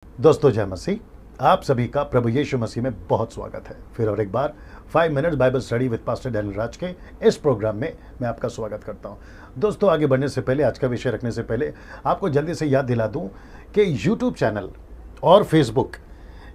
दोस्तों जय मसीह। आप सभी का प्रभु यीशु मसीह में बहुत स्वागत है। फिर और एक बार 5 minutes Bible study with pastor Daniel Raj के इस प्रोग्राम में मैं आपका स्वागत करता हूं। दोस्तों आगे बढ़ने से पहले, आज का विषय रखने से पहले आपको जल्दी से याद दिला दूं कि यूट्यूब चैनल और फेसबुक,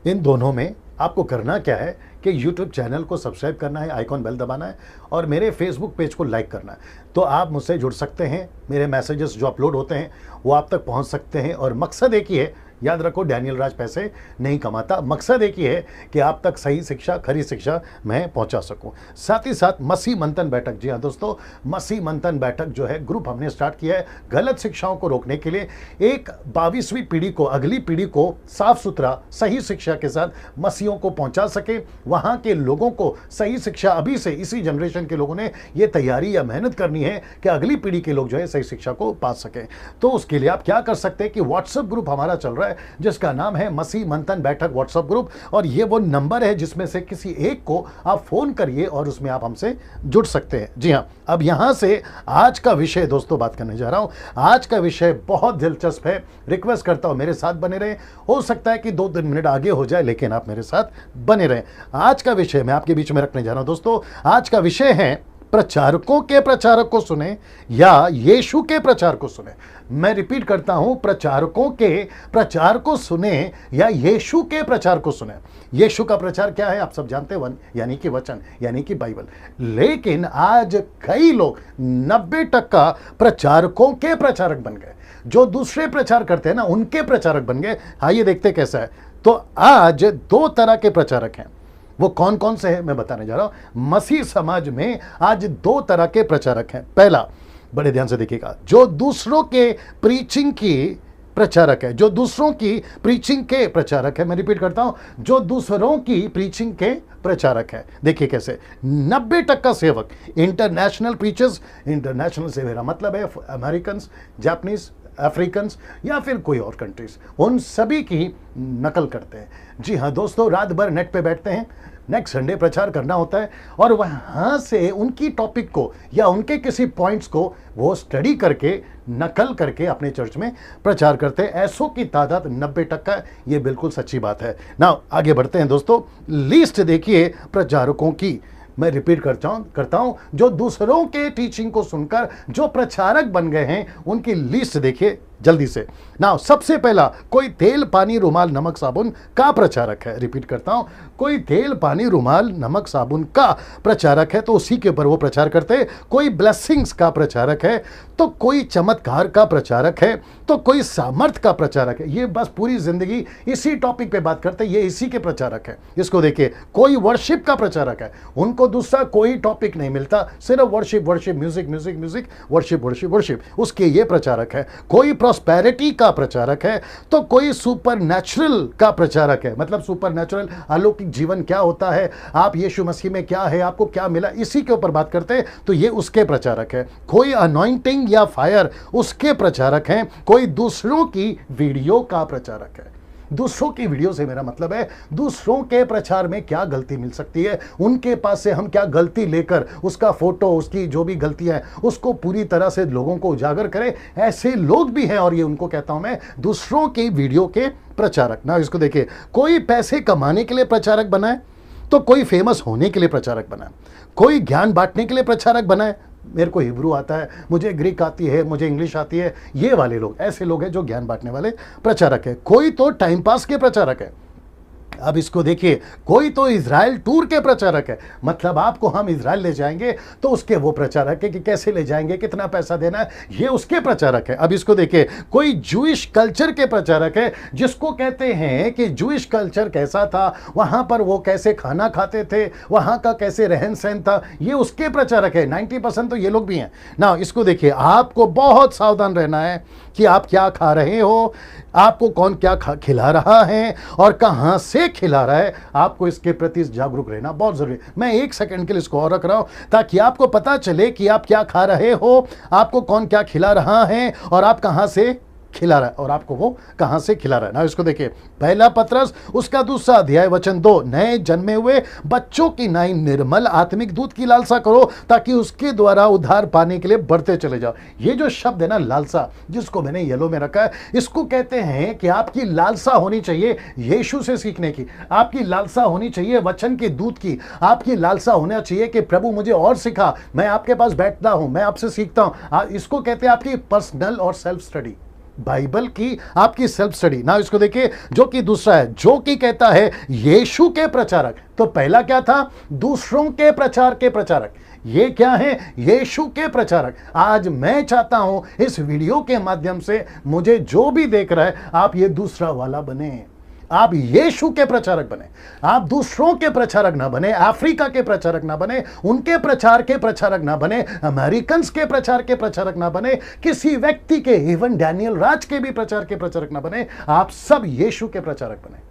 इन दोनों में आपको करना क्या है कि यूट्यूब चैनल को सब्सक्राइब करना है, आइकॉन बेल दबाना है और मेरे फेसबुक पेज को लाइक करना है। तो आप मुझसे जुड़ सकते हैं, मेरे मैसेजेस जो अपलोड होते हैं वो आप तक पहुंच सकते हैं। और मकसद एक ही है, याद रखो, डैनियल राज पैसे नहीं कमाता, मकसद एक ही है कि आप तक सही शिक्षा, खरी शिक्षा मैं पहुंचा सकूं। साथ ही साथ मसीह मंथन बैठक, जी हाँ दोस्तों, मसीह मंथन बैठक जो है ग्रुप हमने स्टार्ट किया है गलत शिक्षाओं को रोकने के लिए। एक 22वीं पीढ़ी को, अगली पीढ़ी को साफ सुथरा सही शिक्षा के साथ मसीहों को पहुंचा सके। वहां के लोगों को सही शिक्षा, अभी से इसी जनरेशन के लोगों ने ये तैयारी या मेहनत करनी है कि अगली पीढ़ी के लोग जो है सही शिक्षा को पा सके। तो उसके लिए आप क्या कर सकते हैं कि व्हाट्सएप ग्रुप हमारा चल रहा है जिसका नाम है मसीह मंथन बैठक व्हाट्सएप ग्रुप। और ये वो नंबर है जिसमें से किसी एक को आप फोन करिए और उसमें आप हमसे जुड़ सकते हैं। जी हाँ, अब यहां से आज का विषय दोस्तों बात करने जा रहा हूं। आज का विषय बहुत दिलचस्प है, रिक्वेस्ट करता हूं मेरे साथ बने रहें। हो सकता है कि 2-3 मिनट आगे हो जाए, लेकिन आप मेरे साथ बने रहें। आज का विषय मैं आपके बीच में रखने जा रहा हूं दोस्तों। आज का विषय है प्रचारकों के प्रचारक को सुने या यीशु के प्रचार को सुने। मैं रिपीट करता हूं, प्रचारकों के प्रचार को सुने या यीशु के प्रचार को सुने। यीशु का प्रचार क्या है आप सब जानते हैं, यानी कि वचन, यानी कि बाइबल। लेकिन आज कई लोग 90% प्रचारकों के प्रचारक बन गए। जो दूसरे प्रचार करते हैं ना, उनके प्रचारक बन गए। आइए देखते कैसा है। तो आज 2 तरह के प्रचारक हैं। वो कौन कौन से हैं मैं बताने जा रहा हूं। मसीह समाज में आज 2 तरह के प्रचारक हैं। पहला, बड़े ध्यान से देखिएगा, जो दूसरों के प्रीचिंग की प्रचारक है, जो दूसरों की प्रीचिंग के प्रचारक है। मैं रिपीट करता हूं, जो दूसरों की प्रीचिंग के प्रचारक है। देखिए कैसे 90% सेवक इंटरनेशनल प्रीचर्स, इंटरनेशनल से मेरा मतलब है अमेरिकन, जापानीज, अफ्रीकन्स या फिर कोई और कंट्रीज, उन सभी की नकल करते हैं। जी हाँ दोस्तों, रात भर नेट पे बैठते हैं, नेक्स्ट संडे प्रचार करना होता है और वहाँ से उनकी टॉपिक को या उनके किसी पॉइंट्स को वो स्टडी करके, नकल करके अपने चर्च में प्रचार करते हैं। ऐसों की तादाद 90%। ये बिल्कुल सच्ची बात है ना। आगे बढ़ते हैं दोस्तों, लिस्ट देखिए प्रचारकों की। मैं रिपीट करता हूं, जो दूसरों के टीचिंग को सुनकर जो प्रचारक बन गए हैं उनकी लिस्ट देखिए जल्दी से। नाउ सबसे पहला, कोई तेल, पानी, रुमाल, नमक, साबुन का प्रचारक है। रिपीट करता हूं, कोई तेल, पानी, रुमाल, नमक, साबुन का प्रचारक है, तो उसी के ऊपर वो प्रचार करते हैं। कोई ब्लेसिंग्स का प्रचारक है, तो कोई चमत्कार का प्रचारक है, तो कोई सामर्थ का प्रचारक है। ये बस पूरी जिंदगी इसी टॉपिक पे बात करते हैं, ये इसी के प्रचारक है। इसको देखिए, कोई वर्शिप का प्रचारक है, उनको दूसरा कोई टॉपिक नहीं मिलता, सिर्फ worship, worship, music, music, music, worship, worship, worship, उसके ये प्रचारक है। कोई प्रॉस्पेरिटी का प्रचारक है, तो कोई सुपर नेचुरल का प्रचारक है। मतलब सुपर नेचुरल, अलौकिक जीवन क्या होता है, आप यीशु मसीह में क्या है, आपको क्या मिला, इसी के ऊपर बात करते हैं, तो ये उसके प्रचारक है। कोई अनॉइंटिंग या फायर, उसके प्रचारक हैं। कोई दूसरों की वीडियो का प्रचारक है। दूसरों की वीडियो से मेरा मतलब है दूसरों के प्रचार में क्या गलती मिल सकती है, उनके पास से हम क्या गलती लेकर उसका फोटो, उसकी जो भी गलतियां हैं उसको पूरी तरह से लोगों को उजागर करें। ऐसे लोग भी हैं और ये उनको कहता हूं मैं दूसरों की वीडियो के प्रचारक। ना इसको देखिए, कोई पैसे कमाने के लिए प्रचारक बना है, तो कोई फेमस होने के लिए प्रचारक बना है, कोई ज्ञान बांटने के लिए प्रचारक बना है। मेरे को हिब्रू आता है, मुझे ग्रीक आती है, मुझे इंग्लिश आती है, ये वाले लोग, ऐसे लोग हैं जो ज्ञान बांटने वाले प्रचारक है। कोई तो टाइम पास के प्रचारक है। अब इसको देखिए, कोई तो इजराइल टूर के प्रचारक है, मतलब आपको हम इजराइल ले जाएंगे तो उसके वो प्रचारक है कि कैसे ले जाएंगे, कितना पैसा देना है, ये उसके प्रचारक है। अब इसको देखिए, कोई जूइश कल्चर के प्रचारक है, जिसको कहते हैं कि जूइश कल्चर कैसा था, वहां पर वो कैसे खाना खाते थे, वहां का कैसे रहन सहन था, ये उसके प्रचारक है। 90% तो ये लोग भी हैं ना। इसको देखिए, आपको बहुत सावधान रहना है कि आप क्या खा रहे हो, आपको कौन क्या खिला रहा है और कहां से खिला रहा है, आपको इसके प्रति जागरूक रहना बहुत जरूरी है। मैं 1 सेकंड के लिए इसको और रख रहा हूं ताकि आपको पता चले कि आप क्या खा रहे हो, आपको कौन क्या खिला रहा है और आप कहां से खिला रहा है। और आपको वो कहां से खिला रहा है ना, इसको देखिए, पहला पत्रस उसका 2 अध्याय वचन 2, नए जन्मे हुए बच्चों की नाई निर्मल आत्मिक दूध की लालसा करो ताकि उसके द्वारा उद्धार पाने के लिए बढ़ते चले जाओ। ये जो शब्द है ना लालसा, जिसको मैंने येलो में रखा है, इसको कहते हैं कि आपकी लालसा होनी चाहिए यीशु से सीखने की, आपकी लालसा होनी चाहिए वचन के दूध की, आपकी लालसा होना चाहिए कि प्रभु मुझे और सिखा, मैं आपके पास बैठता हूं, मैं आपसे सीखता हूं। इसको कहते हैं आपकी पर्सनल और सेल्फ स्टडी, बाइबल की आपकी सेल्फ स्टडी ना। इसको देखिए, जो कि दूसरा है, जो कि कहता है यीशु के प्रचारक। तो पहला क्या था? दूसरों के प्रचार के प्रचारक। ये क्या है? यीशु के प्रचारक। आज मैं चाहता हूं इस वीडियो के माध्यम से मुझे जो भी देख रहा है, आप ये दूसरा वाला बने, आप यीशु के प्रचारक बने, आप दूसरों के प्रचारक ना बने, अफ्रीका के प्रचारक ना बने, उनके प्रचार के प्रचारक ना बने, अमेरिकन के प्रचार के प्रचारक ना बने, किसी व्यक्ति के, इवन डैनियल राज के भी प्रचार के प्रचारक ना बने, आप सब यीशु के प्रचारक बने।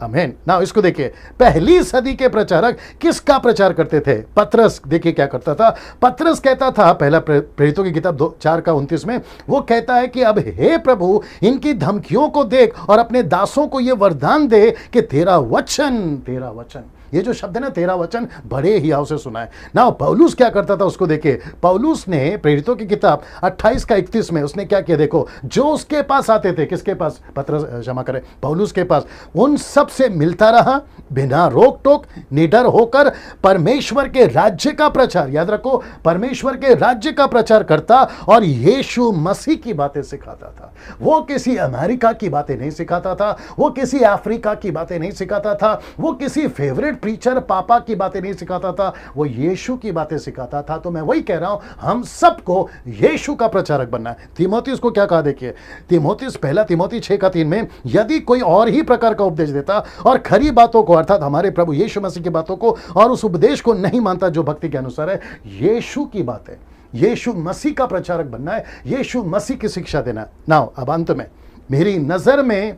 आमीन ना। इसको देखिए, पहली सदी के प्रचारक किसका प्रचार करते थे? पतरस। देखिए क्या करता था पतरस, कहता था पहला प्रेरितों की किताब 4:29 में, वो कहता है कि अब हे प्रभु इनकी धमकियों को देख और अपने दासों को ये वरदान दे कि तेरा वचन, ये जो शब्द है ना तेरा वचन, बड़े हियाव से सुना है ना। पौलुस क्या करता था उसको देखिए, पौलुस ने प्रेरितों की किताब 28:31 में उसने क्या किया देखो, जो उसके पास आते थे, किसके पास? पतरस, क्षमा करें, पौलुस के पास, उन सब से मिलता रहा बिना रोक टोक, निडर होकर परमेश्वर के राज्य का प्रचार, याद रखो, परमेश्वर के राज्य का प्रचार करता और यीशु मसीह की बातें सिखाता था। वो किसी अमेरिका की बातें नहीं सिखाता था, वो किसी अफ्रीका की बातें नहीं सिखाता था, वो किसी फेवरेट प्रीचर पापा की बातें नहीं सिखाता था, वो यीशु की बातें सिखाता था। तो मैं वही कह रहा हूं, हम सबको यीशु का प्रचारक बनना है। तीमुथियुस को क्या कहा देखिए, तीमुथियुस, पहला तीमुथि 6:3 में, यदि कोई और ही प्रकार का उपदेश देता और खरी बातों को, अर्थात हमारे प्रभु यीशु मसीह की बातों को, और उस उपदेश को नहीं मानता जो भक्ति के अनुसार है, यीशु की बात है, यीशु मसीह का प्रचारक बनना है, यीशु मसीह की शिक्षा देना। नाउ अब अंत में, मेरी नजर में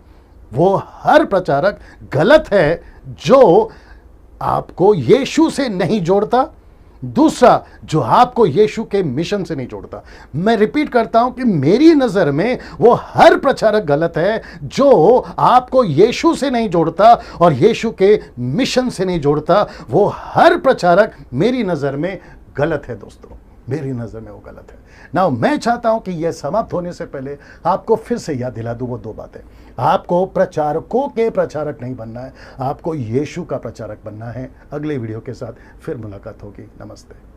वो हर प्रचारक गलत है जो आपको यीशु से नहीं जोड़ता, दूसरा जो आपको यीशु के मिशन से नहीं जोड़ता। मैं रिपीट करता हूं कि मेरी नजर में वो हर प्रचारक गलत है जो आपको यीशु से नहीं जोड़ता और यीशु के मिशन से नहीं जोड़ता। वो हर प्रचारक मेरी नजर में गलत है दोस्तों, मेरी नजर में वो गलत है ना। मैं चाहता हूं कि यह समाप्त होने से पहले आपको फिर से याद दिला दूं वो 2 बातें। आपको प्रचारकों के प्रचारक नहीं बनना है, आपको यीशु का प्रचारक बनना है। अगले वीडियो के साथ फिर मुलाकात होगी। नमस्ते।